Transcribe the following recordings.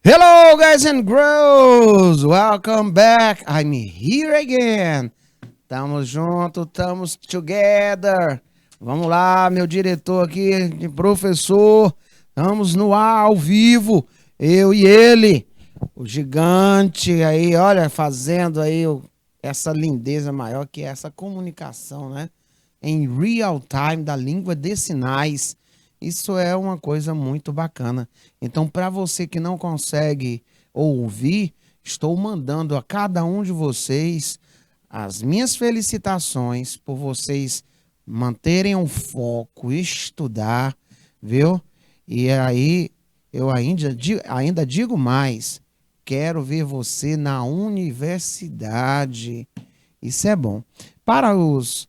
Hello, guys and girls! Welcome back! I'm here again! Tamo junto, tamo together! Vamos lá, meu diretor aqui, de professor. Estamos no ar, ao vivo, eu e ele. O gigante aí, olha, fazendo aí essa lindeza maior que é essa comunicação, né? Em real time, da língua de sinais. Isso é uma coisa muito bacana. Então, para você que não consegue ouvir, estou mandando a cada um de vocês as minhas felicitações por vocês manterem o foco, estudar, viu? E aí, eu ainda digo mais, quero ver você na universidade. Isso é bom. Para os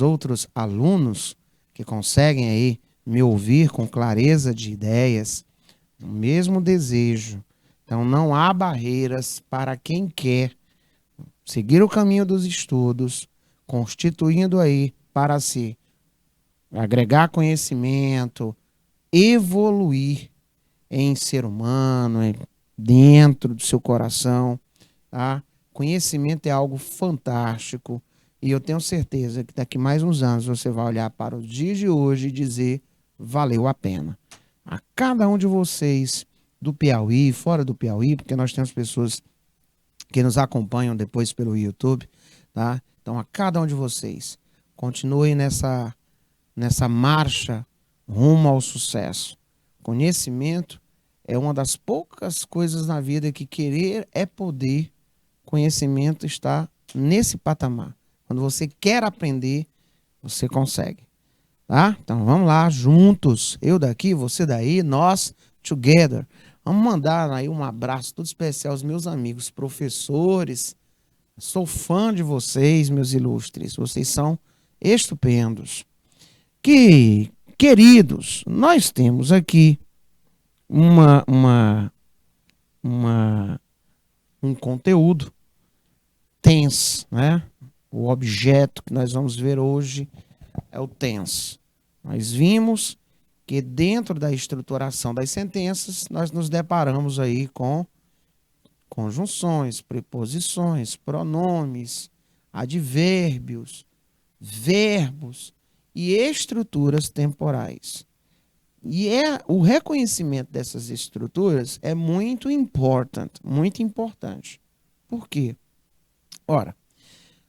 outros alunos que conseguem aí me ouvir com clareza de ideias, o mesmo desejo. Então, não há barreiras para quem quer seguir o caminho dos estudos, constituindo aí para si agregar conhecimento, evoluir em ser humano, dentro do seu coração, tá? Conhecimento é algo fantástico e eu tenho certeza que daqui mais uns anos você vai olhar para os dias de hoje e dizer valeu a pena. A cada um de vocês do Piauí, fora do Piauí, porque nós temos pessoas que nos acompanham depois pelo YouTube, tá? Então a cada um de vocês, continue nessa marcha rumo ao sucesso. Conhecimento é uma das poucas coisas na vida que querer é poder. Conhecimento está nesse patamar. Quando você quer aprender, você consegue. Tá? Então vamos lá, juntos. Eu daqui, você daí, nós together. Vamos mandar aí um abraço todo especial aos meus amigos professores. Sou fã de vocês, meus ilustres. Vocês são estupendos. Que queridos, nós temos aqui uma um conteúdo tense, né? O objeto que nós vamos ver hoje é o tense. Nós vimos que dentro da estruturação das sentenças, nós nos deparamos aí com conjunções, preposições, pronomes, advérbios, verbos e estruturas temporais. E o reconhecimento dessas estruturas é muito importante. Por quê? Ora,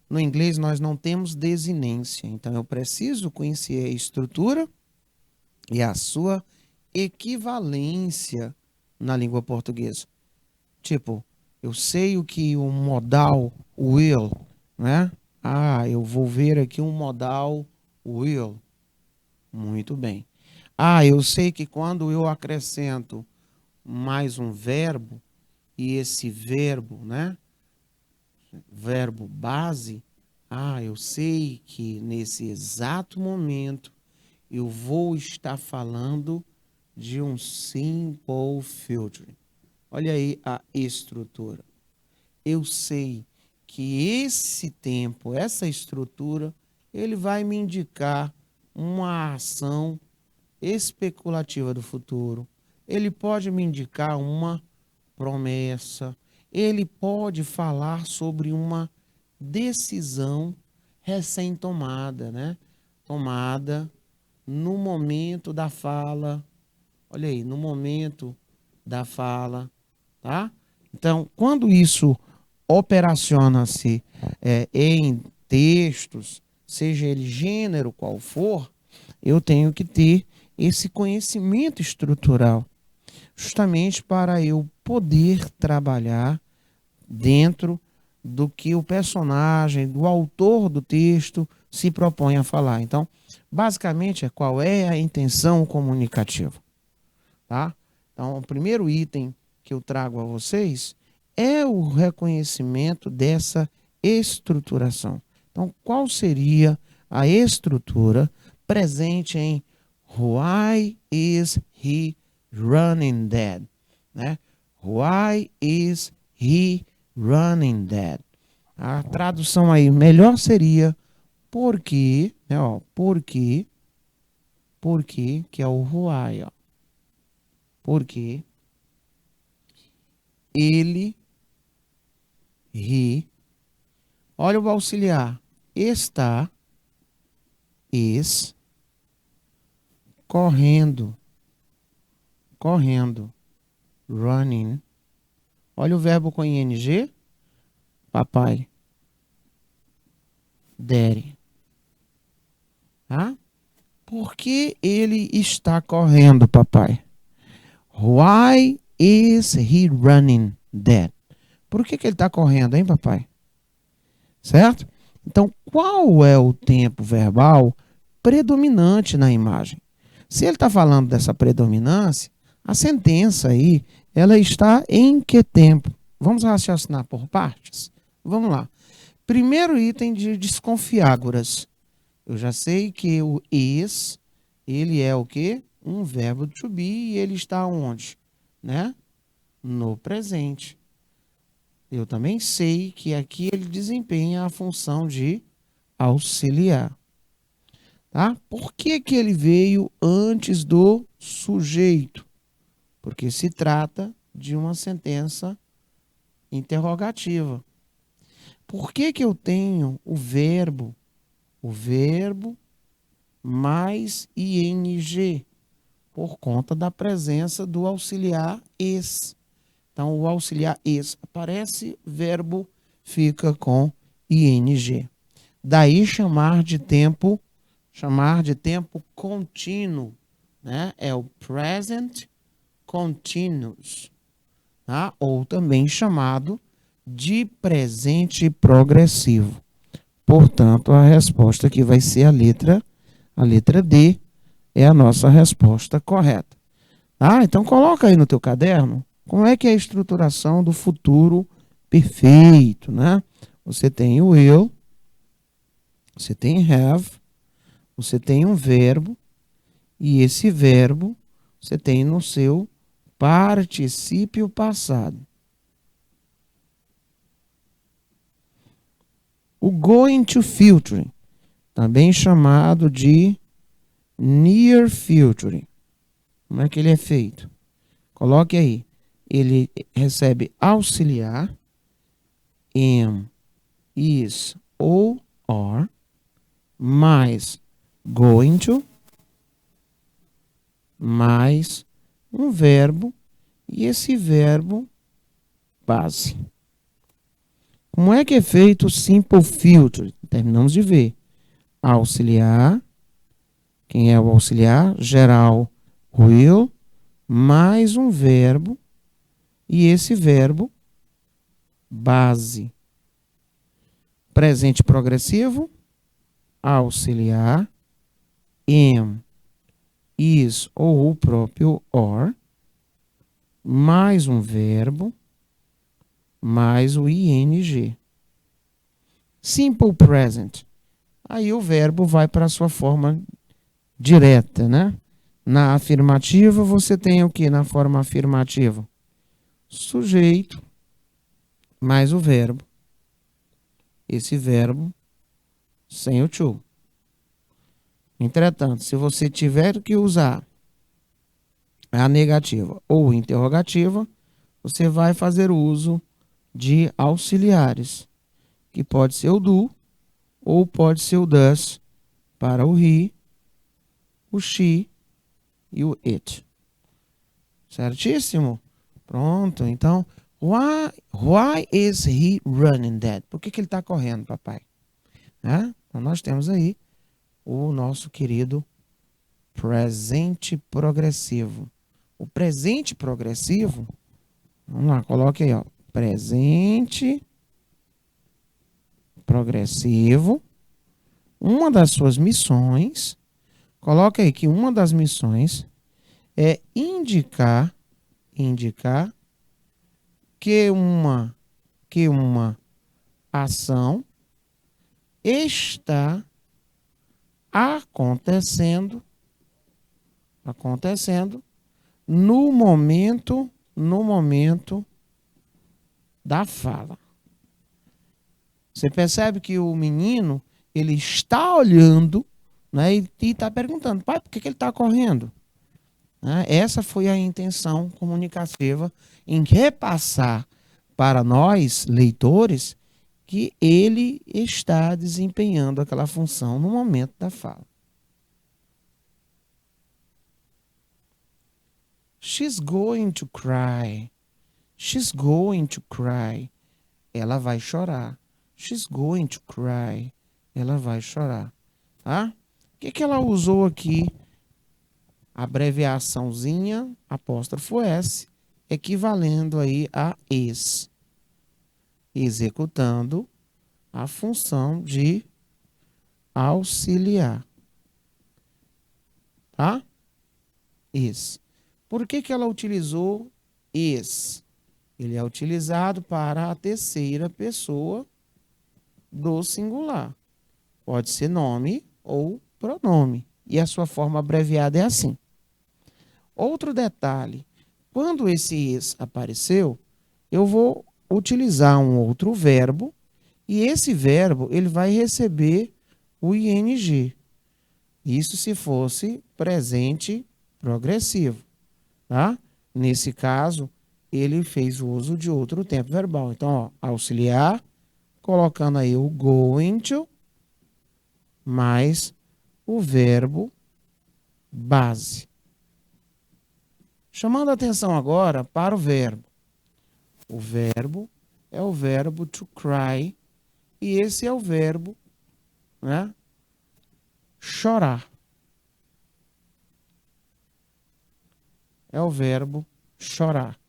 no inglês nós não temos desinência, então eu preciso conhecer a estrutura e a sua equivalência na língua portuguesa. Tipo, eu sei o que o modal will, né? Ah, eu vou ver aqui um modal will. Muito bem. Ah, eu sei que quando eu acrescento mais um verbo, e esse verbo, né? Verbo base, eu sei que nesse exato momento eu vou estar falando de um simple future. Olha aí a estrutura. Eu sei que esse tempo, essa estrutura, ele vai me indicar uma ação especulativa do futuro. Ele pode me indicar uma promessa. Ele pode falar sobre uma decisão recém-tomada, né? Tomada no momento da fala. Olha aí, no momento da fala, tá? Então, quando isso operaciona-se em textos, seja ele gênero qual for, eu tenho que ter esse conhecimento estrutural, justamente para eu poder trabalhar dentro do que o personagem, do autor do texto se propõe a falar. Então, basicamente, qual é a intenção comunicativa, tá? Então, o primeiro item que eu trago a vocês é o reconhecimento dessa estruturação. Então, qual seria a estrutura presente em Why is he running dead? Né? Why is he running dead? A tradução aí melhor seria por quê, né, ó, por quê, que é o why, ó. Por quê ele, he. Olha o auxiliar. Está, is, correndo, correndo, running. Olha o verbo com ing, papai, daddy. Tá? Por que ele está correndo, papai? Why is he running, dad? Por que ele está correndo, hein, papai? Certo? Então, qual é o tempo verbal predominante na imagem? Se ele está falando dessa predominância, a sentença aí, ela está em que tempo? Vamos raciocinar por partes? Vamos lá. Primeiro item de desconfiágoras. Eu já sei que o is, ele é o quê? Um verbo to be e ele está onde? Né? No presente. Eu também sei que aqui ele desempenha a função de auxiliar. Tá? Por que ele veio antes do sujeito? Porque se trata de uma sentença interrogativa. Por que eu tenho o verbo mais ing? Por conta da presença do auxiliar is. Então, o auxiliar is aparece, verbo fica com ing. Daí chamar de tempo contínuo, né? É o present continuous, tá? Ou também chamado de presente progressivo. Portanto, a resposta aqui vai ser a letra D, é a nossa resposta correta. Tá? Então, coloca aí no teu caderno como é que é a estruturação do futuro perfeito, né? Você tem o will, você tem have, você tem um verbo, e esse verbo você tem no seu particípio passado. O going to future, também chamado de near future. Como é que ele é feito? Coloque aí. Ele recebe auxiliar, am, is ou are, mais going to, mais um verbo, e esse verbo base. Como é que é feito o simple future? Terminamos de ver. Auxiliar, quem é o auxiliar? Geral, will, mais um verbo, e esse verbo base. Presente progressivo, auxiliar, am, is ou o próprio or, mais um verbo, mais o ing. Simple present. Aí o verbo vai para a sua forma direta, né? Na afirmativa, você tem o que na forma afirmativa? Sujeito, mais o verbo. Esse verbo sem o to. Entretanto, se você tiver que usar a negativa ou interrogativa, você vai fazer uso de auxiliares, que pode ser o do ou pode ser o does para o he, o she e o it. Certíssimo? Pronto, então, why is he running that? Por que ele está correndo, papai? Então, nós temos aí o nosso querido presente progressivo. O presente progressivo, vamos lá, coloque aí, ó, presente progressivo. Uma das suas missões, coloca aí que uma das missões é indicar que uma ação está acontecendo no momento da fala. Você percebe que o menino, ele está olhando, né, e está perguntando, pai, por que ele está correndo? Né? Essa foi a intenção comunicativa em repassar para nós, leitores, que ele está desempenhando aquela função no momento da fala. She's going to cry. She's going to cry. Ela vai chorar. She's going to cry. Ela vai chorar. Tá? O que ela usou aqui? Abreviaçãozinha, apóstrofo S, equivalendo aí a is. Executando a função de auxiliar. Tá? Is. Por que ela utilizou is? Ele é utilizado para a terceira pessoa do singular. Pode ser nome ou pronome. E a sua forma abreviada é assim. Outro detalhe. Quando esse is apareceu, eu vou utilizar um outro verbo. E esse verbo ele vai receber o ing. Isso se fosse presente progressivo. Tá? Nesse caso, ele fez o uso de outro tempo verbal. Então, ó, auxiliar, colocando aí o going to, mais o verbo base. Chamando a atenção agora para o verbo. O verbo é o verbo to cry, e esse é o verbo, né, chorar. É o verbo chorar.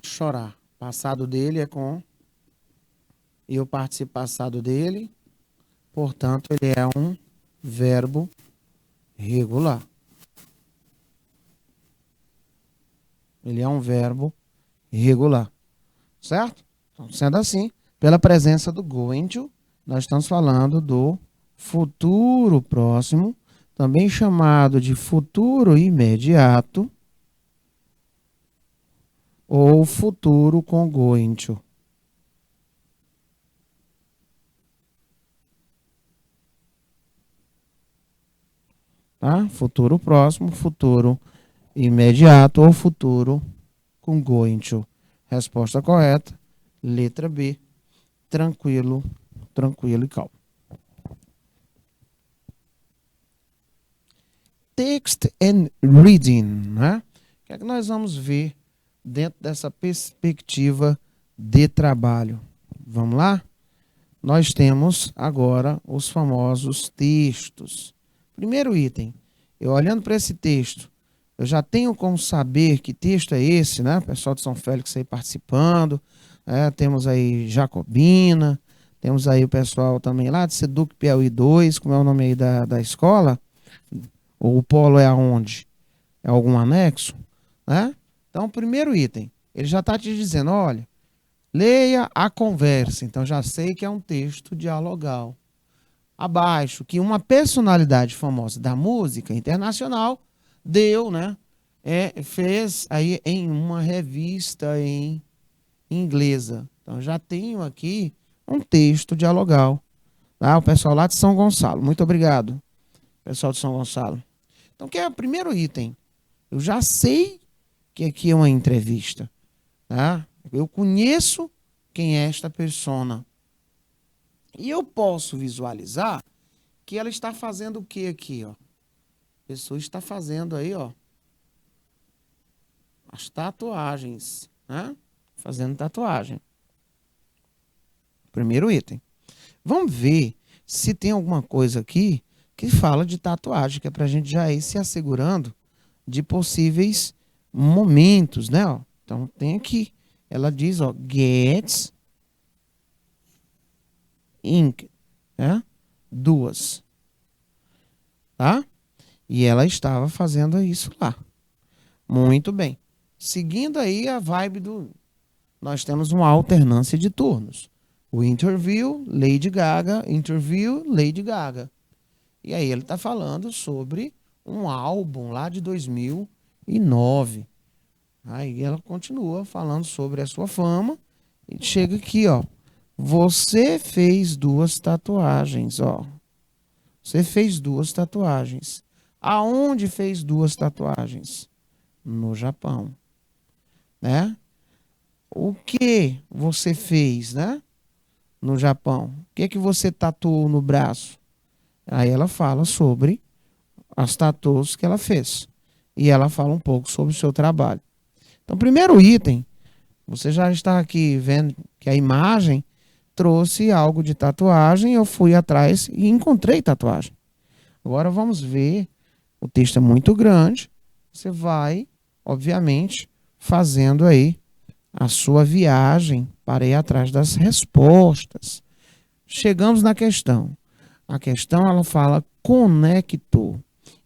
Chorar. Passado dele é com e o participo passado dele, portanto, ele é um verbo regular. Ele é um verbo regular. Certo? Então, sendo assim, pela presença do going to, nós estamos falando do futuro próximo, também chamado de futuro imediato, ou futuro com going to. Tá? Futuro próximo, futuro imediato ou futuro com going to. Resposta correta, letra B, tranquilo, tranquilo e calmo. Text and reading, né? O que é que nós vamos ver dentro dessa perspectiva de trabalho? Vamos lá? Nós temos agora os famosos textos. Primeiro item, eu olhando para esse texto, eu já tenho como saber que texto é esse, né? O pessoal de São Félix aí participando, temos aí Jacobina, temos aí o pessoal também lá de Seduc Piauí 2, como é o nome aí da escola? O polo é aonde? É algum anexo? Né? Então, primeiro item, ele já está te dizendo, olha, leia a conversa. Então, já sei que é um texto dialogal. Abaixo, que uma personalidade famosa da música internacional deu, né? Fez aí em uma revista em inglesa. Então, já tenho aqui um texto dialogal. Tá? O pessoal lá de São Gonçalo. Muito obrigado, pessoal de São Gonçalo. Então, que é o primeiro item? Eu já sei que aqui é uma entrevista. Tá? Eu conheço quem é esta persona. E eu posso visualizar que ela está fazendo o que aqui, ó? A pessoa está fazendo aí, ó, as tatuagens, né? Fazendo tatuagem. Primeiro item. Vamos ver se tem alguma coisa aqui que fala de tatuagem, que é para a gente já ir se assegurando de possíveis momentos, né? Ó. Então, tem aqui. Ela diz, ó, gets ink, né? 2. Tá? E ela estava fazendo isso lá. Muito bem. Seguindo aí a vibe do... Nós temos uma alternância de turnos. O interview, Lady Gaga, interview, Lady Gaga. E aí ele está falando sobre um álbum lá de 2009. Aí ela continua falando sobre a sua fama e chega aqui, ó. Você fez duas tatuagens, ó. Você fez duas tatuagens. Aonde fez duas tatuagens? No Japão, né? O que você fez, né? No Japão. O que você tatuou no braço? Aí ela fala sobre as tatuas que ela fez. E ela fala um pouco sobre o seu trabalho. Então, primeiro item, você já está aqui vendo que a imagem trouxe algo de tatuagem. Eu fui atrás e encontrei tatuagem. Agora vamos ver. O texto é muito grande. Você vai, obviamente, fazendo aí a sua viagem para ir atrás das respostas. Chegamos na questão. A questão ela fala conector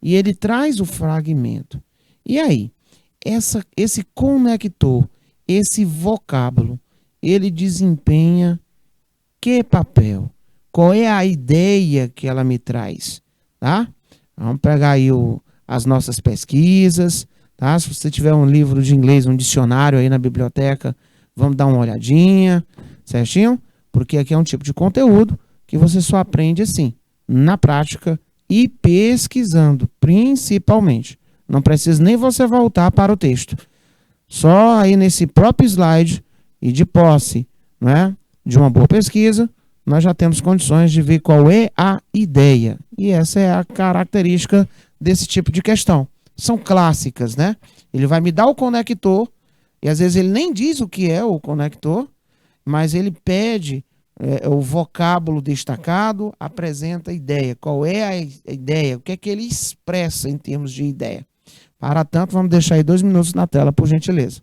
e ele traz o fragmento. E aí, esse conector, esse vocábulo, ele desempenha que papel? Qual é a ideia que ela me traz? Tá? Vamos pegar aí as nossas pesquisas, tá? Se você tiver um livro de inglês, um dicionário aí na biblioteca, vamos dar uma olhadinha, certinho? Porque aqui é um tipo de conteúdo que você só aprende assim, na prática e pesquisando, principalmente. Não precisa nem você voltar para o texto. Só aí nesse próprio slide e de posse, né, de uma boa pesquisa, nós já temos condições de ver qual é a ideia. E essa é a característica desse tipo de questão. São clássicas, né? Ele vai me dar o conector, e às vezes ele nem diz o que é o conector, mas ele pede o vocábulo destacado, apresenta a ideia. Qual é a ideia? O que é que ele expressa em termos de ideia? Para tanto, vamos deixar aí 2 minutos na tela, por gentileza.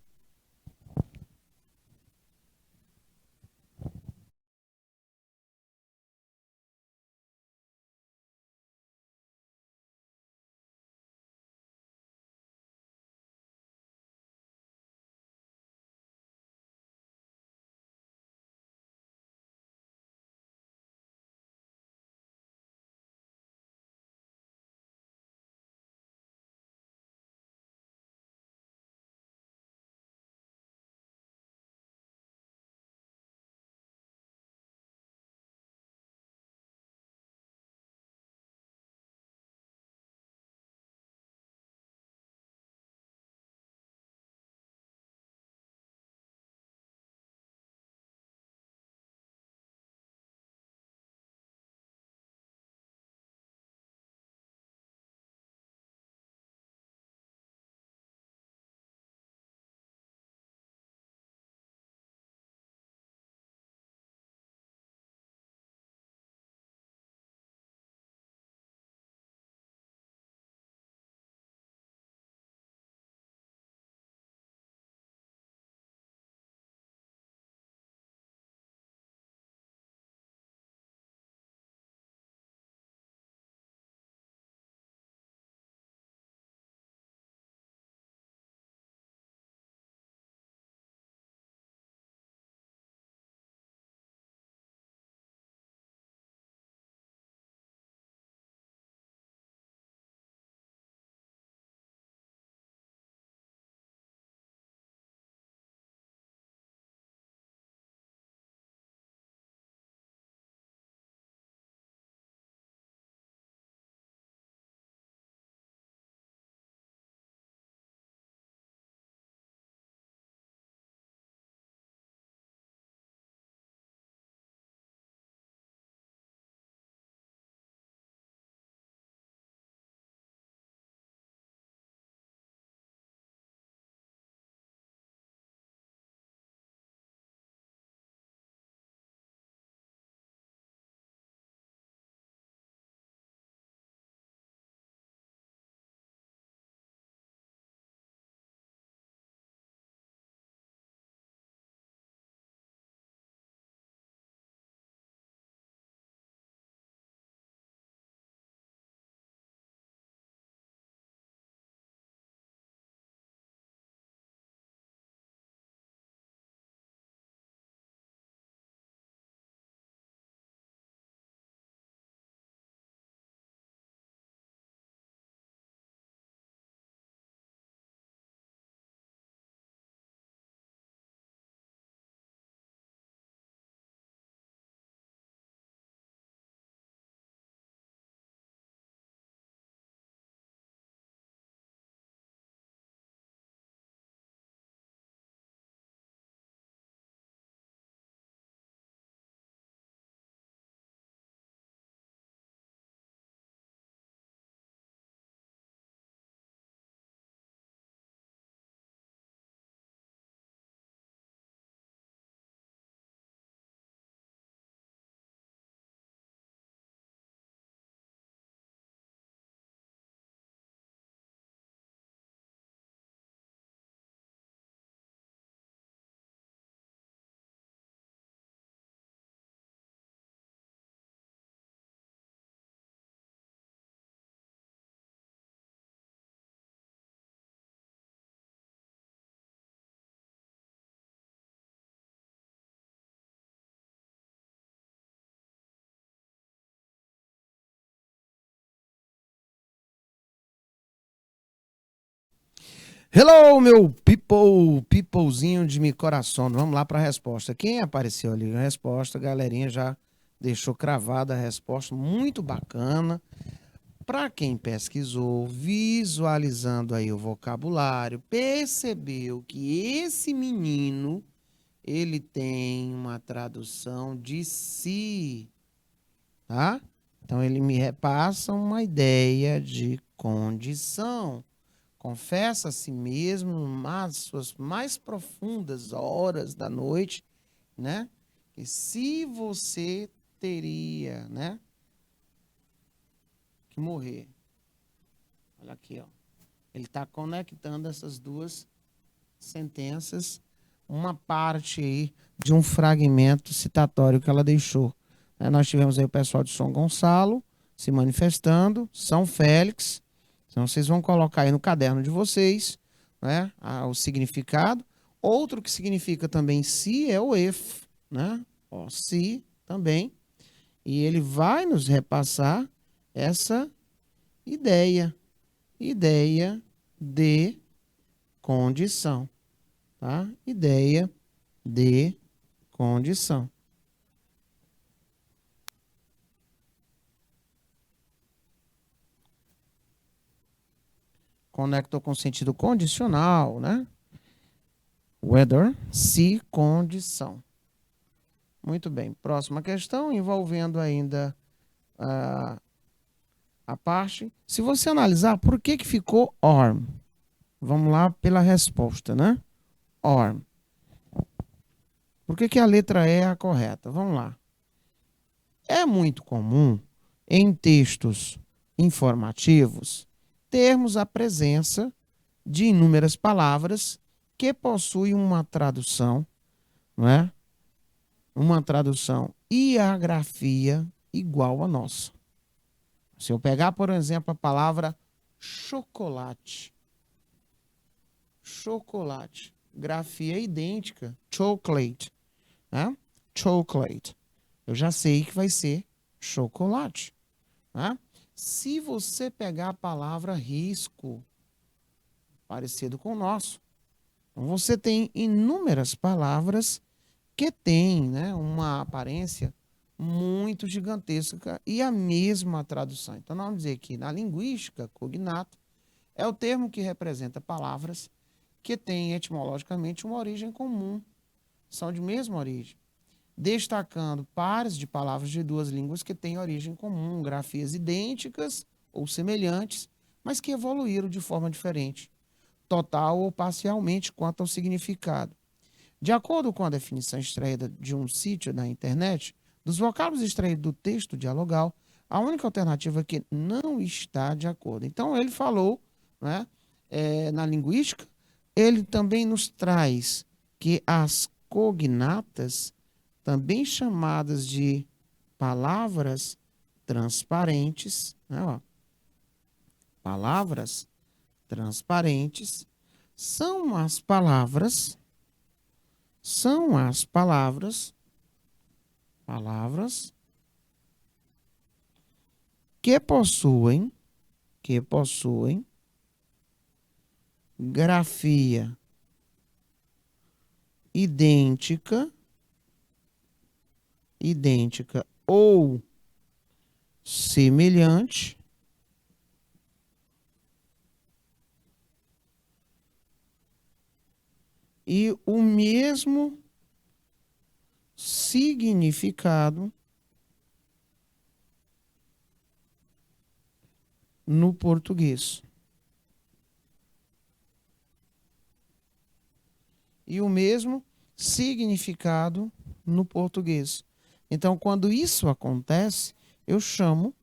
Hello, meu peoplezinho de meu coração. Vamos lá para a resposta. Quem apareceu ali? A resposta, a galerinha já deixou cravada a resposta. Muito bacana. Para quem pesquisou, visualizando aí o vocabulário, percebeu que esse menino, ele tem uma tradução de si, tá? Então ele me repassa uma ideia de condição. Confessa a si mesmo nas suas mais profundas horas da noite, né? Que se você teria, né, que morrer. Olha aqui, ó. Ele está conectando essas duas sentenças, uma parte aí de um fragmento citatório que ela deixou. Nós tivemos aí o pessoal de São Gonçalo se manifestando, São Félix. Então vocês vão colocar aí no caderno de vocês, né, o significado. Outro que significa também se é o if, né? Ó, se também. E ele vai nos repassar essa ideia, ideia de condição, tá? Ideia de condição. Conectou com sentido condicional, né? Whether, se, condição. Muito bem. Próxima questão, envolvendo ainda a parte. Se você analisar, por que que ficou arm? Vamos lá pela resposta, né? Arm. Por que que a letra E é a correta? Vamos lá. É muito comum em textos informativos termos a presença de inúmeras palavras que possuem uma tradução, não é? Uma tradução e a grafia igual a nossa. Se eu pegar, por exemplo, a palavra chocolate, chocolate, grafia idêntica, chocolate, né? Chocolate. Eu já sei que vai ser chocolate, né? Se você pegar a palavra risco, parecido com o nosso, então você tem inúmeras palavras que têm, né, uma aparência muito gigantesca e a mesma tradução. Então, nós vamos dizer que na linguística, cognato é o termo que representa palavras que têm etimologicamente uma origem comum, são de mesma origem, destacando pares de palavras de duas línguas que têm origem comum, grafias idênticas ou semelhantes, mas que evoluíram de forma diferente, total ou parcialmente quanto ao significado. De acordo com a definição extraída de um sítio da internet, dos vocábulos extraídos do texto dialogal, a única alternativa que não está de acordo. Então, ele falou, né, na linguística, ele também nos traz que as cognatas, também chamadas de palavras transparentes, né, ó, palavras transparentes, são as palavras que possuem grafia idêntica ou semelhante e o mesmo significado no português. E o mesmo significado no português. Então, quando isso acontece, eu chamo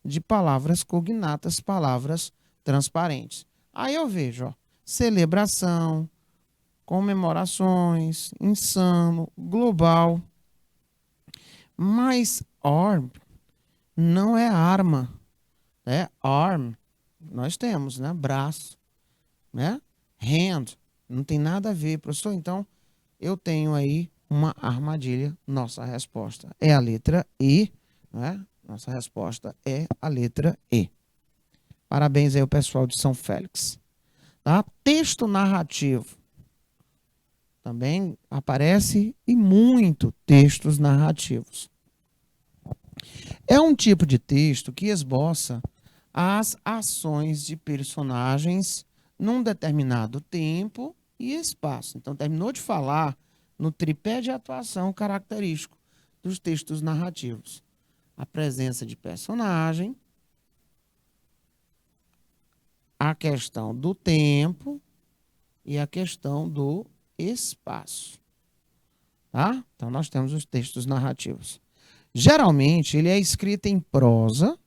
de palavras cognatas, palavras transparentes. Aí eu vejo, ó, celebração, comemorações, insano, global. Mas arm não é arma, né? Arm, nós temos, né? Braço, né? Hand, não tem nada a ver, professor. Então, eu tenho aí uma armadilha. Nossa resposta é a letra E, né? Nossa resposta é a letra E. Parabéns aí ao pessoal de São Félix. Tá? Texto narrativo. Também aparece e muito textos narrativos. É um tipo de texto que esboça as ações de personagens num determinado tempo e espaço. Então, terminou de falar no tripé de atuação característico dos textos narrativos. A presença de personagem, a questão do tempo e a questão do espaço. Tá? Então, nós temos os textos narrativos. Geralmente, ele é escrito em prosa,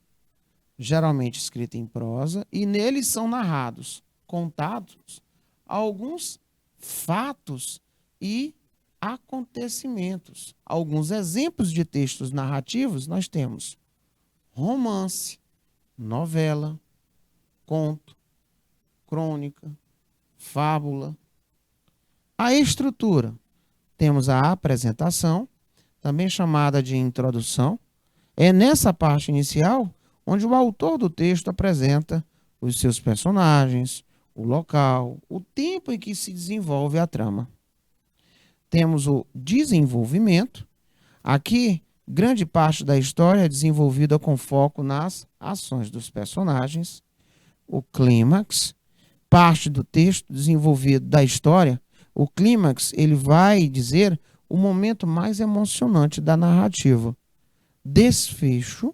e neles são narrados, contados, alguns fatos e acontecimentos. Alguns exemplos de textos narrativos nós temos romance, novela, conto, crônica, fábula. A estrutura, temos a apresentação, também chamada de introdução. É nessa parte inicial onde o autor do texto apresenta os seus personagens, o local, o tempo em que se desenvolve a trama. Temos o desenvolvimento. Aqui, grande parte da história é desenvolvida com foco nas ações dos personagens. O clímax, parte do texto desenvolvido da história. O clímax, ele vai dizer o momento mais emocionante da narrativa. Desfecho,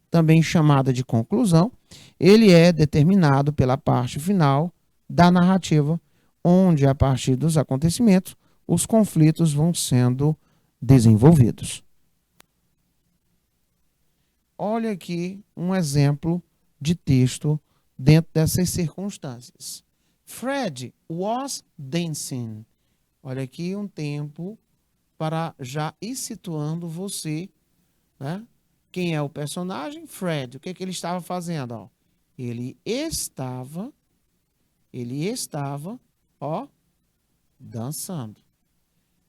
também chamada de conclusão, ele é determinado pela parte final da narrativa, onde, a partir dos acontecimentos, os conflitos vão sendo desenvolvidos. Olha aqui um exemplo de texto dentro dessas circunstâncias. Fred was dancing. Olha aqui um tempo para já ir situando você, né? Quem é o personagem? Fred. O que ele estava fazendo? Ó? Ele estava, ó, dançando.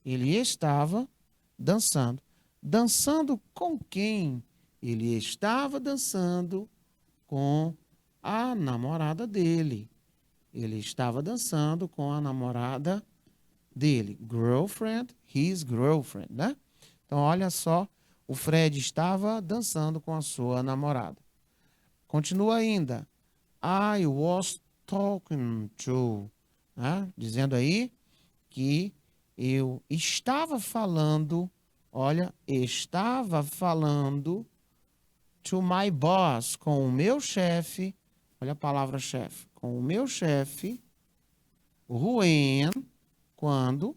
Ele estava dançando. Dançando com quem? Ele estava dançando com a namorada dele. Ele estava dançando com a namorada dele. Girlfriend, his girlfriend, né? Então, olha só, o Fred estava dançando com a sua namorada. Continua ainda. I was talking to, né? Dizendo aí que eu estava falando, olha, estava falando to my boss, com o meu chefe, olha a palavra chefe, com o meu chefe, when, quando,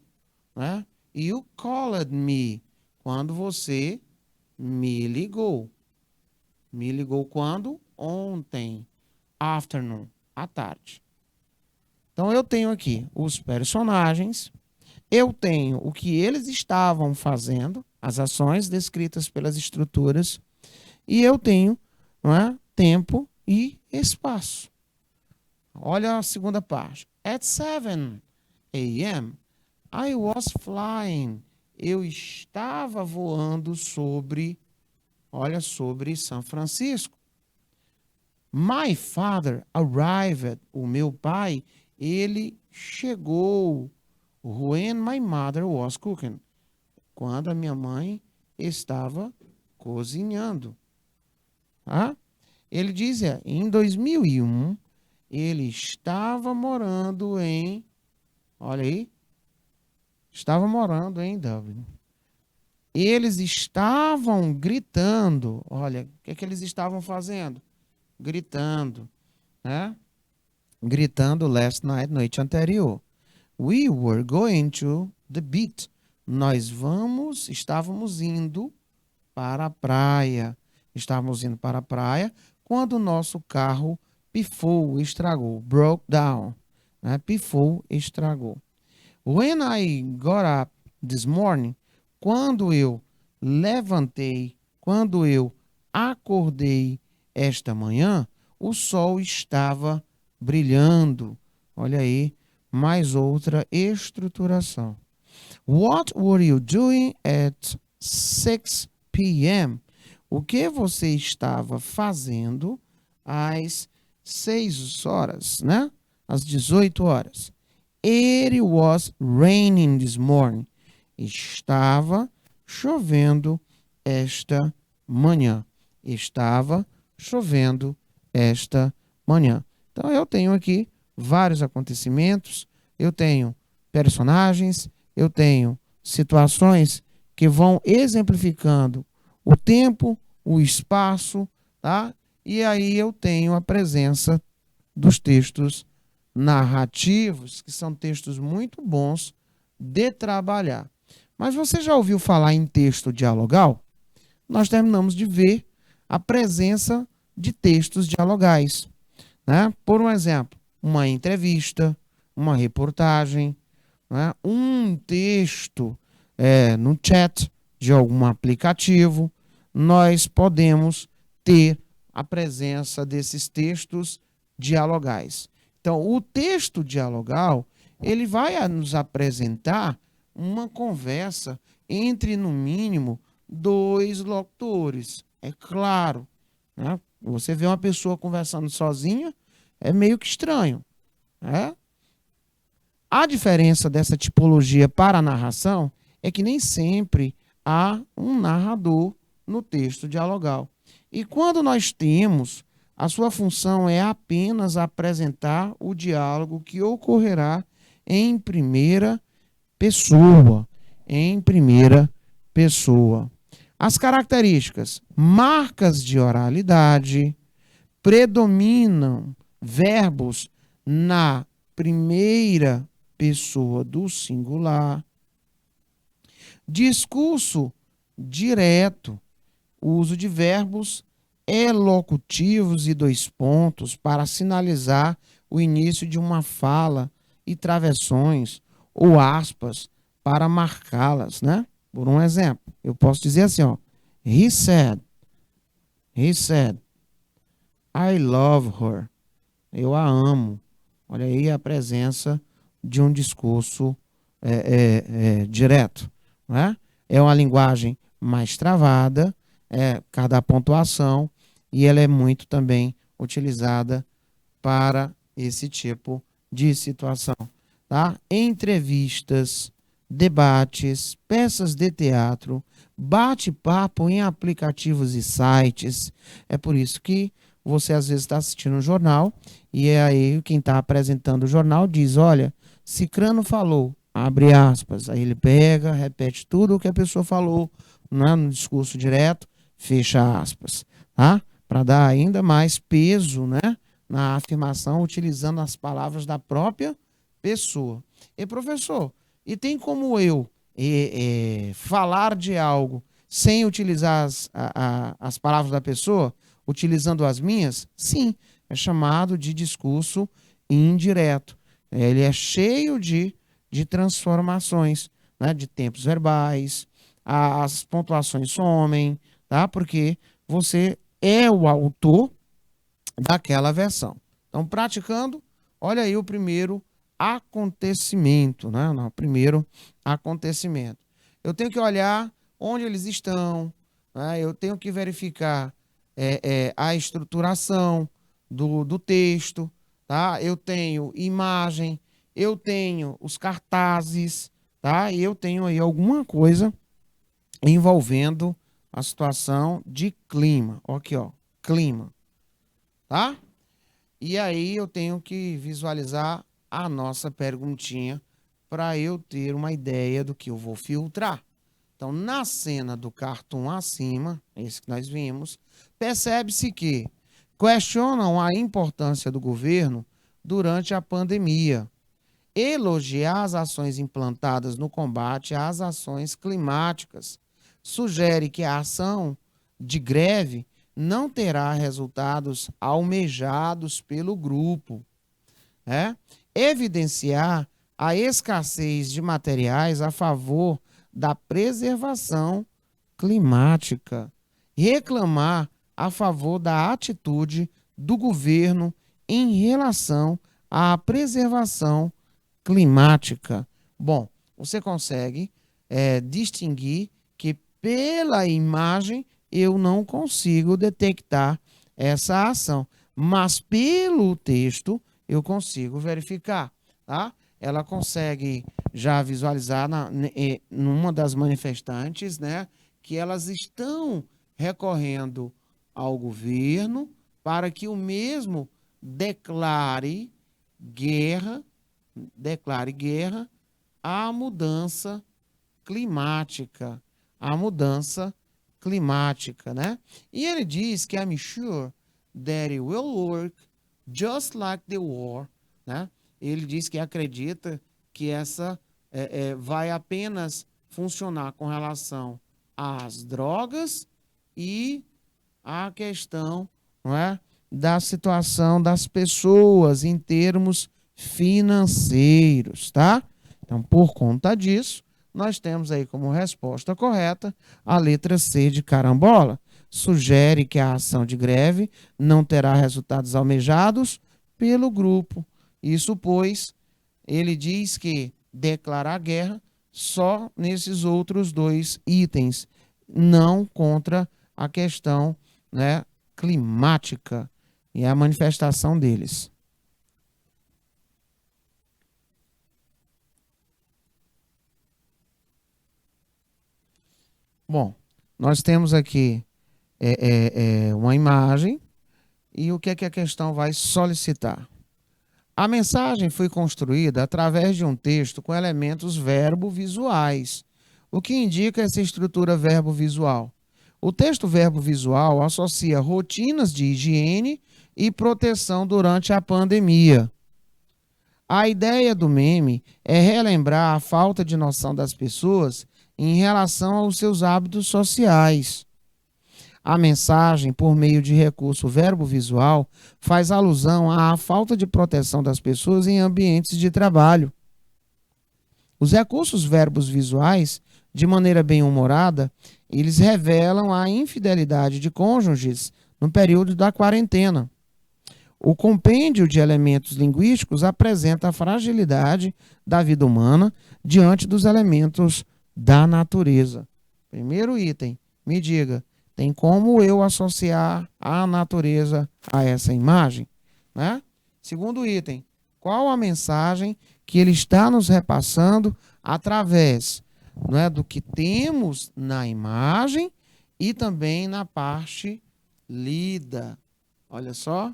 né? You called me, quando você me ligou. Me ligou quando? Ontem, afternoon, à tarde. Então, eu tenho aqui os personagens, eu tenho o que eles estavam fazendo, as ações descritas pelas estruturas, e eu tenho, não é, tempo e espaço. Olha a segunda parte. At 7 a.m., I was flying. Eu estava voando sobre, olha, sobre São Francisco. My father arrived. O meu pai, ele chegou. When my mother was cooking. Quando a minha mãe estava cozinhando. Ah? Ele dizia, em 2001, ele estava morando em, olha aí, estava morando em Dublin. Eles estavam gritando, olha, o que é que eles estavam fazendo? Gritando, né? Gritando last night, noite anterior. We were going to the beach. Nós estávamos indo para a praia. Estávamos indo para a praia quando o nosso carro pifou, estragou, broke down, né? Pifou, estragou. When I got up this morning, quando eu levantei, quando eu acordei esta manhã, o sol estava brilhando. Olha aí, mais outra estruturação. What were you doing at 6 p.m.? O que você estava fazendo às 6 horas, né? às 18 horas. It was raining this morning. Estava chovendo esta manhã. Estava chovendo esta manhã. Então, eu tenho aqui vários acontecimentos, eu tenho personagens, eu tenho situações que vão exemplificando o tempo, o espaço, tá? E aí eu tenho a presença dos textos narrativos, que são textos muito bons de trabalhar. Mas você já ouviu falar em texto dialogal? Nós terminamos de ver a presença de textos dialogais, né? Por um exemplo, uma entrevista, uma reportagem, né? Um texto no chat de algum aplicativo, nós podemos ter a presença desses textos dialogais. Então, o texto dialogal, ele vai nos apresentar uma conversa entre, no mínimo, dois locutores. É claro, né? Você vê uma pessoa conversando sozinha, é meio que estranho, né? A diferença dessa tipologia para a narração é que nem sempre há um narrador no texto dialogal. E quando nós temos, a sua função é apenas apresentar o diálogo que ocorrerá em primeira pessoa. Em primeira pessoa. As características: marcas de oralidade, predominam verbos na primeira pessoa do singular, discurso direto, uso de verbos elocutivos e dois pontos para sinalizar o início de uma fala e travessões ou aspas para marcá-las, né? Por um exemplo, eu posso dizer assim, ó, he said, I love her, eu a amo. Olha aí a presença de um discurso direto, né? É uma linguagem mais travada, cada pontuação, e ela é muito também utilizada para esse tipo de situação, tá? Entrevistas, debates, peças de teatro, bate-papo em aplicativos e sites. É por isso que você às vezes está assistindo um jornal e é aí quem está apresentando o jornal diz, olha, Cicrano falou, abre aspas, aí ele pega, repete tudo o que a pessoa falou, né, no discurso direto, fecha aspas, tá? Para dar ainda mais peso, né, na afirmação, utilizando as palavras da própria pessoa. E professor, e tem como eu falar de algo sem utilizar as palavras da pessoa, utilizando as minhas? Sim, é chamado de discurso indireto. Ele é cheio de transformações, né, de tempos verbais, as pontuações somem, tá? Porque você é o autor daquela versão. Então, praticando, olha aí o primeiro acontecimento, né? Não, primeiro acontecimento. Eu tenho que olhar onde eles estão, né? Eu tenho que verificar a estruturação do texto, tá? Eu tenho imagem, eu tenho os cartazes, tá? E eu tenho aí alguma coisa envolvendo a situação de clima. Aqui, ó, clima, tá? E aí eu tenho que visualizar a nossa perguntinha para eu ter uma ideia do que eu vou filtrar. Então, na cena do cartoon acima, esse que nós vimos, percebe-se que questionam a importância do governo durante a pandemia, elogiar as ações implantadas no combate às ações climáticas, sugere que a ação de greve não terá resultados almejados pelo grupo, evidenciar a escassez de materiais a favor da preservação climática, reclamar a favor da atitude do governo em relação à preservação climática. Bom, você consegue distinguir que pela imagem eu não consigo detectar essa ação, mas pelo texto eu consigo verificar, tá? Ela consegue já visualizar numa das manifestantes, né, que elas estão recorrendo ao governo para que o mesmo guerra, declare guerra à mudança climática, à mudança climática, né? E ele diz que I'm sure that it will work just like the war, né? Ele diz que acredita que essa vai apenas funcionar com relação às drogas e à questão, não é, da situação das pessoas em termos financeiros, tá? Então, por conta disso, nós temos aí como resposta correta a letra C de carambola. Sugere que a ação de greve não terá resultados almejados pelo grupo. Isso, pois, ele diz que declarar guerra só nesses outros dois itens, não contra a questão, né, climática e a manifestação deles. Bom, nós temos aqui uma imagem e o que é que a questão vai solicitar? A mensagem foi construída através de um texto com elementos verbo-visuais, o que indica essa estrutura verbo-visual. O texto verbo-visual associa rotinas de higiene e proteção durante a pandemia. A ideia do meme é relembrar a falta de noção das pessoas em relação aos seus hábitos sociais. A mensagem, por meio de recurso verbo-visual, faz alusão à falta de proteção das pessoas em ambientes de trabalho. Os recursos verbos visuais, de maneira bem humorada, eles revelam a infidelidade de cônjuges no período da quarentena. O compêndio de elementos linguísticos apresenta a fragilidade da vida humana diante dos elementos da natureza. Primeiro item, me diga, tem como eu associar a natureza a essa imagem? Né? Segundo item, qual a mensagem que ele está nos repassando através, não é, do que temos na imagem e também na parte lida? Olha só,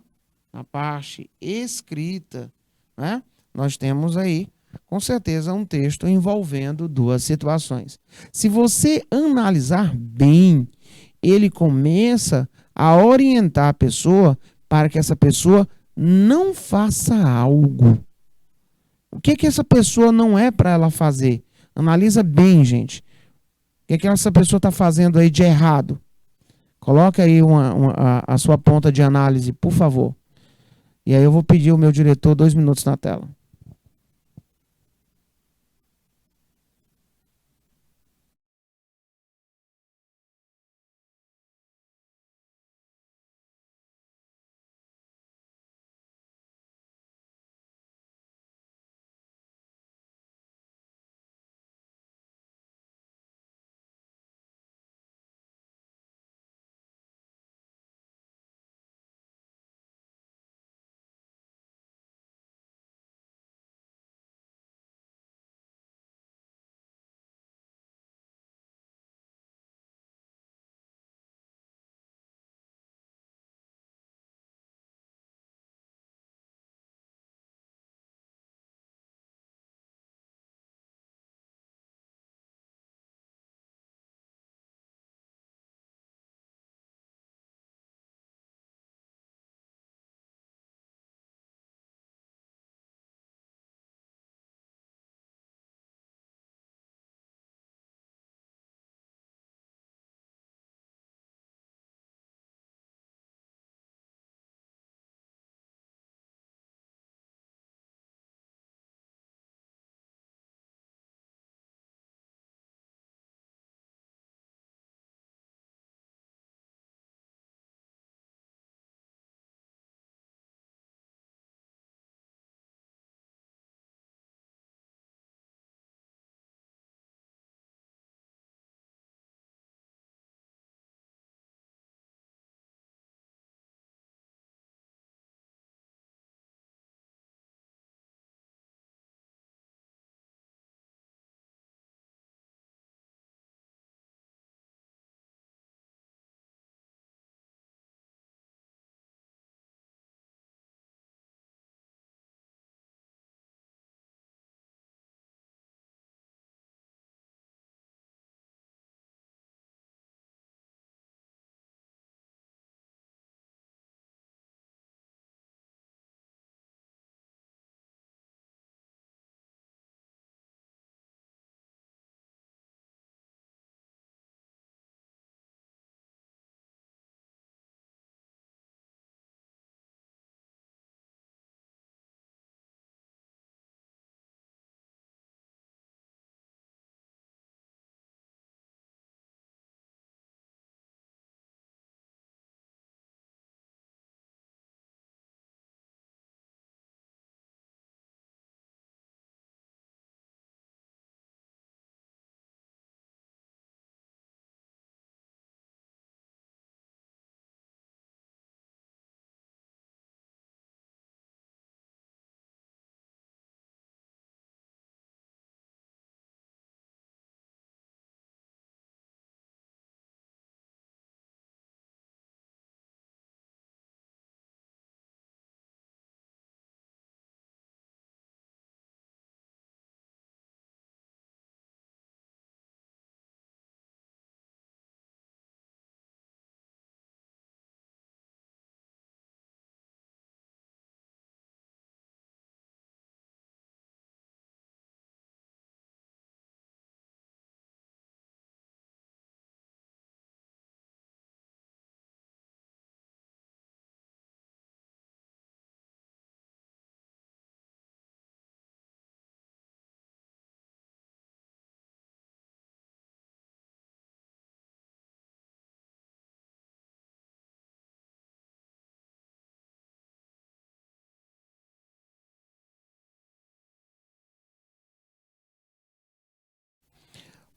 na parte escrita, né? Nós temos aí, com certeza, um texto envolvendo duas situações. Se você analisar bem, ele começa a orientar a pessoa para que essa pessoa não faça algo. O que essa pessoa não é para ela fazer? Analisa bem, gente. O que essa pessoa está fazendo aí de errado? Coloca aí a sua ponta de análise, por favor. E aí eu vou pedir ao meu diretor 2 minutos na tela.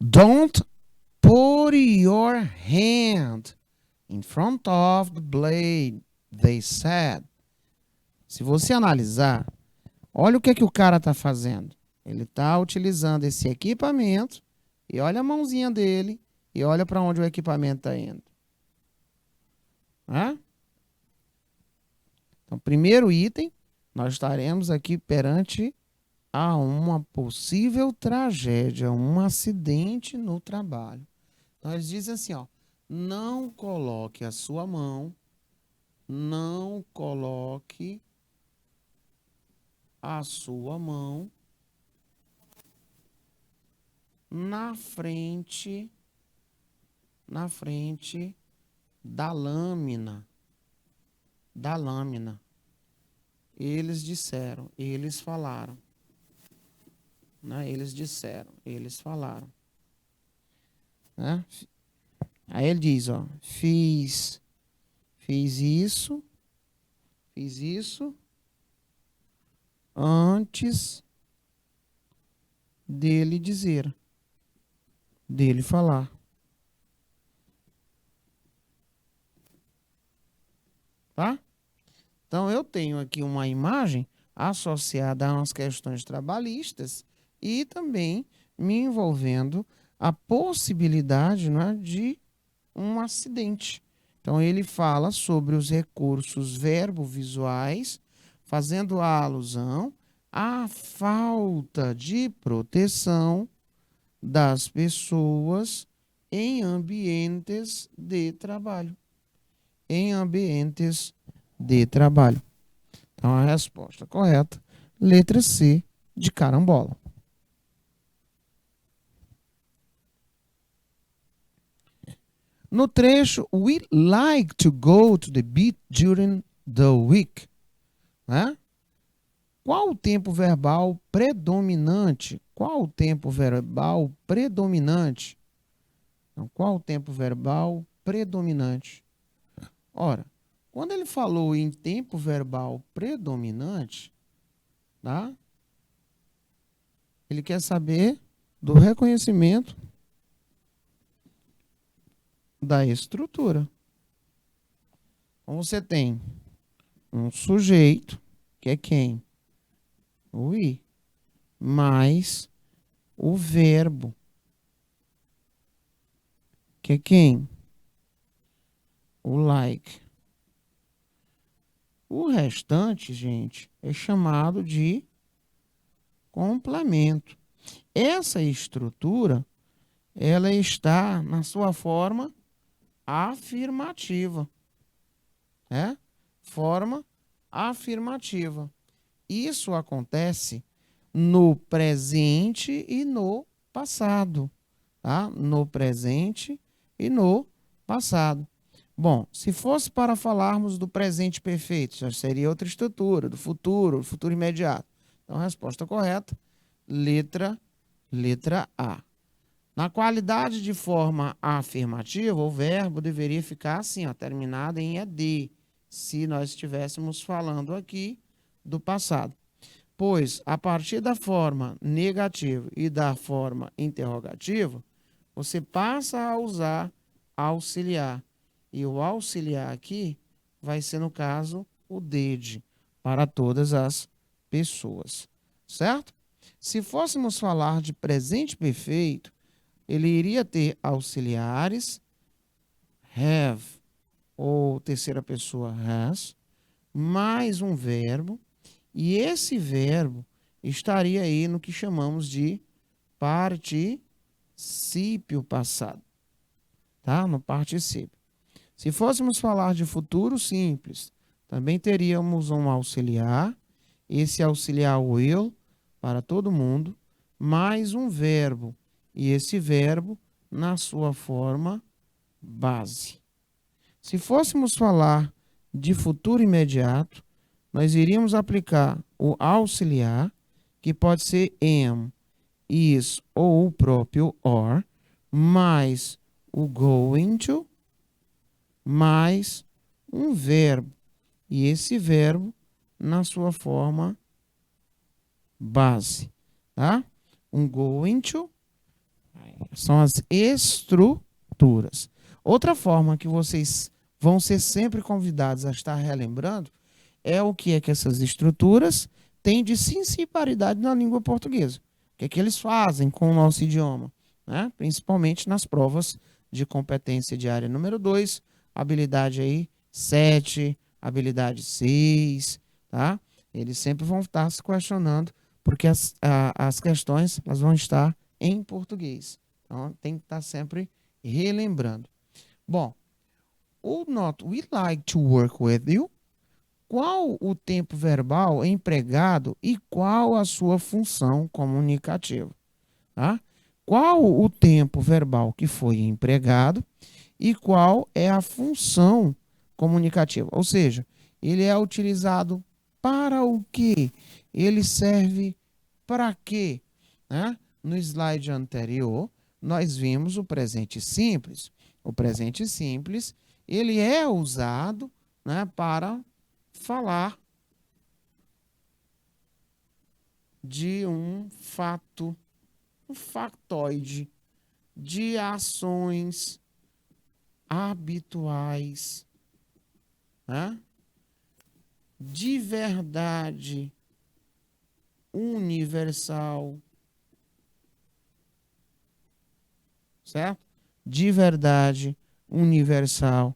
Don't put your hand in front of the blade, they said. Se você analisar, olha o que o cara está fazendo. Ele está utilizando esse equipamento e olha a mãozinha dele e olha para onde o equipamento está indo. Então, primeiro item, nós estaremos aqui perante a uma possível tragédia, um acidente no trabalho. Então, eles dizem assim, ó, não coloque a sua mão, não coloque a sua mão na frente da lâmina. Eles disseram, eles falaram. Né? Eles disseram, eles falaram. Né? Aí ele diz, ó, fiz isso antes dele dizer, dele falar. Tá? Então, eu tenho aqui uma imagem associada às questões trabalhistas e também me envolvendo a possibilidade, né, de um acidente. Então, ele fala sobre os recursos verbovisuais, fazendo a alusão à falta de proteção das pessoas em ambientes de trabalho. Em ambientes de trabalho. Então, a resposta correta, letra C, de carambola. No trecho, we like to go to the beach during the week. Né? Qual o tempo verbal predominante? Qual o tempo verbal predominante? Então, qual o tempo verbal predominante? Ora, quando ele falou em tempo verbal predominante, tá? Ele quer saber do reconhecimento da estrutura. Então, você tem um sujeito, que é quem? O I, mais o verbo, que é quem? O like. O restante, gente, é chamado de complemento. Essa estrutura, ela está na sua forma afirmativa. Forma afirmativa. Isso acontece no presente e no passado. Tá? No presente e no passado. Bom, se fosse para falarmos do presente perfeito, já seria outra estrutura, do futuro imediato. Então, a resposta correta, letra A. Na qualidade de forma afirmativa, o verbo deveria ficar assim, ó, terminado em ED, se nós estivéssemos falando aqui do passado. Pois, a partir da forma negativa e da forma interrogativa, você passa a usar auxiliar. E o auxiliar aqui vai ser, no caso, o did, para todas as pessoas. Certo? Se fôssemos falar de presente perfeito, ele iria ter auxiliares, have, ou terceira pessoa has, mais um verbo, e esse verbo estaria aí no que chamamos de particípio passado. Tá? No particípio. Se fôssemos falar de futuro simples, também teríamos um auxiliar, esse auxiliar will, para todo mundo, mais um verbo, e esse verbo na sua forma base. Se fôssemos falar de futuro imediato, nós iríamos aplicar o auxiliar, que pode ser am, is ou o próprio or, mais o going to, mais um verbo. E esse verbo na sua forma base. Tá? Um going to. São as estruturas. Outra forma que vocês vão ser sempre convidados a estar relembrando é o que é que essas estruturas têm de singularidade na língua portuguesa. O que é que eles fazem com o nosso idioma, né? Principalmente nas provas de competência diária número 2, habilidade aí 7, habilidade 6, tá? Eles sempre vão estar se questionando, porque as questões elas vão estar em português. Então, tem que estar sempre relembrando. Bom, o not we like to work with you. Qual o tempo verbal empregado e qual a sua função comunicativa? Tá? Qual o tempo verbal que foi empregado e qual é a função comunicativa? Ou seja, ele é utilizado para o quê? Ele serve para quê? Né? No slide anterior, nós vimos o presente simples. O presente simples, ele é usado, né, para falar de um fato, um factoide de ações habituais, né? De verdade universal, certo? De verdade universal.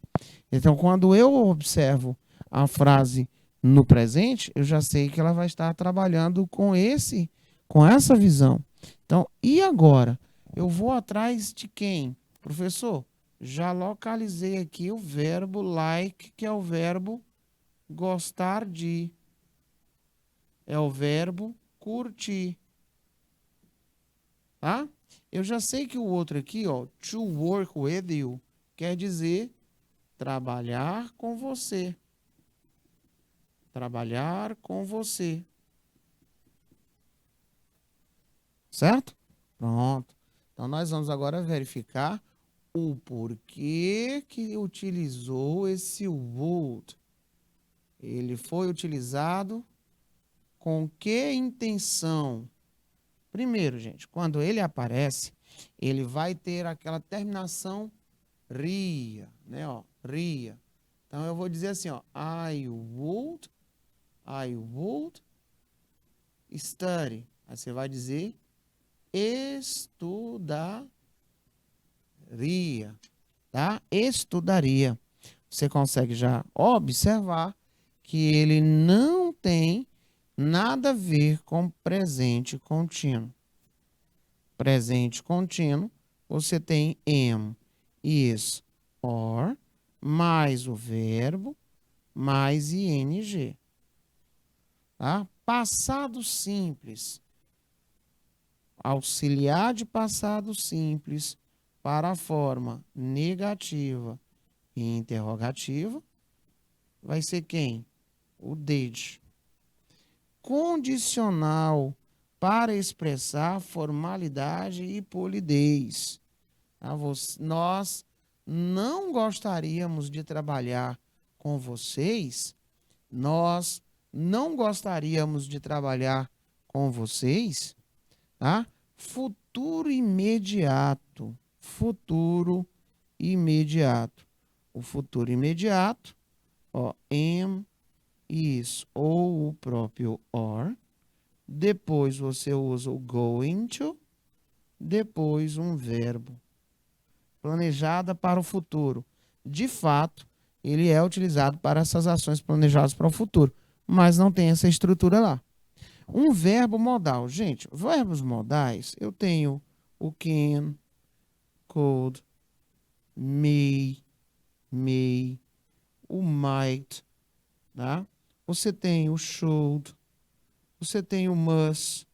Então, quando eu observo a frase no presente, eu já sei que ela vai estar trabalhando com essa visão. Então, e agora? Eu vou atrás de quem? Professor, já localizei aqui o verbo like, que é o verbo gostar de. É o verbo curtir. Tá? Eu já sei que o outro aqui, ó, to work with you, quer dizer trabalhar com você. Trabalhar com você. Certo? Pronto. Então, nós vamos agora verificar o porquê que utilizou esse would. Ele foi utilizado com que intenção? Primeiro, gente, quando ele aparece, ele vai ter aquela terminação ria, né? Ó, ria. Então, eu vou dizer assim, ó, I would study. Aí você vai dizer estudaria, tá? Estudaria. Você consegue já observar que ele não tem nada a ver com presente contínuo. Presente contínuo, você tem am, is, or, mais o verbo, mais ing. Tá? Passado simples. Auxiliar de passado simples para a forma negativa e interrogativa vai ser quem? O did. Condicional para expressar formalidade e polidez. Tá? Nós não gostaríamos de trabalhar com vocês, nós não gostaríamos de trabalhar com vocês, tá? Futuro imediato. Futuro imediato. O futuro imediato, ó, am, is ou o próprio or. Depois você usa o going to. Depois um verbo. Planejada para o futuro. De fato, ele é utilizado para essas ações planejadas para o futuro, mas não tem essa estrutura lá. Um verbo modal. Gente, verbos modais, eu tenho o can, could, may, o might, tá? Você tem o should, você tem o must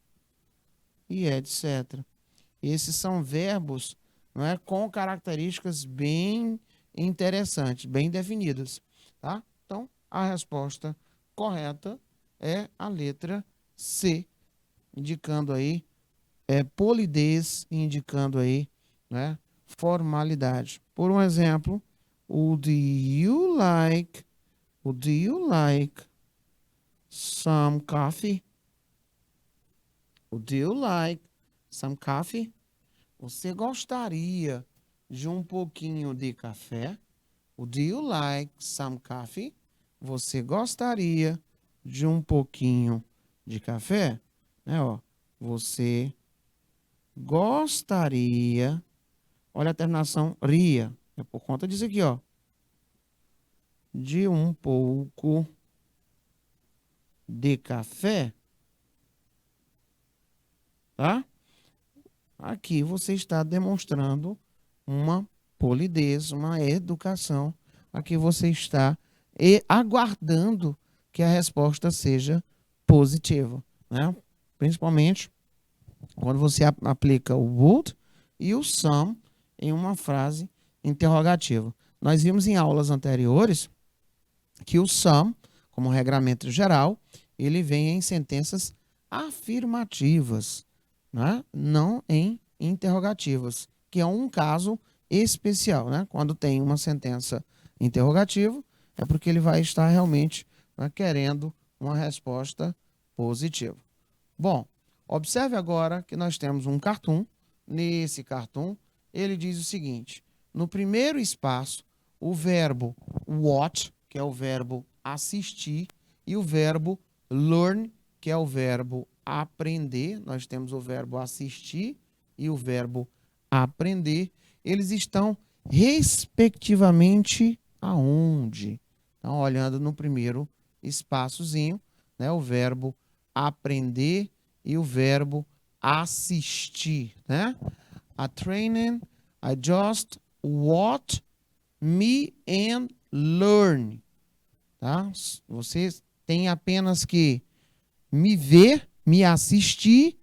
e etc. Esses são verbos, não é, com características bem interessantes, bem definidas, tá? Então, a resposta correta é a letra C, indicando aí polidez, indicando aí, né, formalidade. Por um exemplo, would you like some coffee? Would you like some coffee? Você gostaria de um pouquinho de café? O do you like some coffee? Você gostaria de um pouquinho de café? Né, ó, você gostaria, olha a terminação ria, é por conta disso aqui, ó, de um pouco de café, tá? Aqui você está demonstrando uma polidez, uma educação. Aqui você está aguardando que a resposta seja positiva, né? Principalmente quando você aplica o would e o some em uma frase interrogativa. Nós vimos em aulas anteriores que o some, como regramento geral, ele vem em sentenças afirmativas, né? Não em interrogativas, que é um caso especial, né? Quando tem uma sentença interrogativa, é porque ele vai estar realmente, né, querendo uma resposta positiva. Bom, observe agora que nós temos um cartoon. Nesse cartoon, ele diz o seguinte: no primeiro espaço, o verbo watch, que é o verbo assistir, e o verbo learn, que é o verbo aprender. Nós temos o verbo assistir e o verbo aprender. Eles estão respectivamente aonde? Então, olhando no primeiro espaçozinho, né, o verbo aprender e o verbo assistir, né? A training, I just watch me and learn, tá? Você tem apenas que me ver, me assistir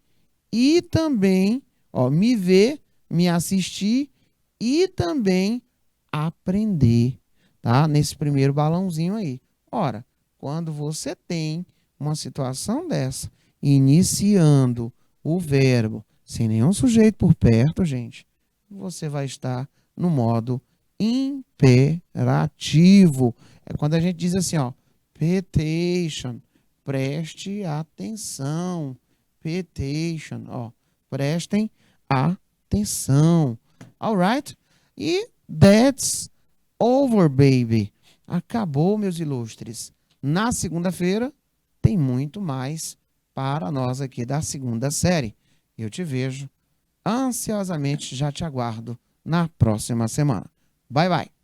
e também, ó, me ver, me assistir e também aprender, tá? Nesse primeiro balãozinho aí. Ora, quando você tem uma situação dessa, iniciando o verbo sem nenhum sujeito por perto, gente, você vai estar no modo imperativo. É quando a gente diz assim, ó, pay attention, preste atenção, pay attention, ó, prestem atenção. Alright? E that's over, baby. Acabou, meus ilustres. Na segunda-feira tem muito mais para nós aqui da segunda série. Eu te vejo ansiosamente, já te aguardo na próxima semana. Bye, bye.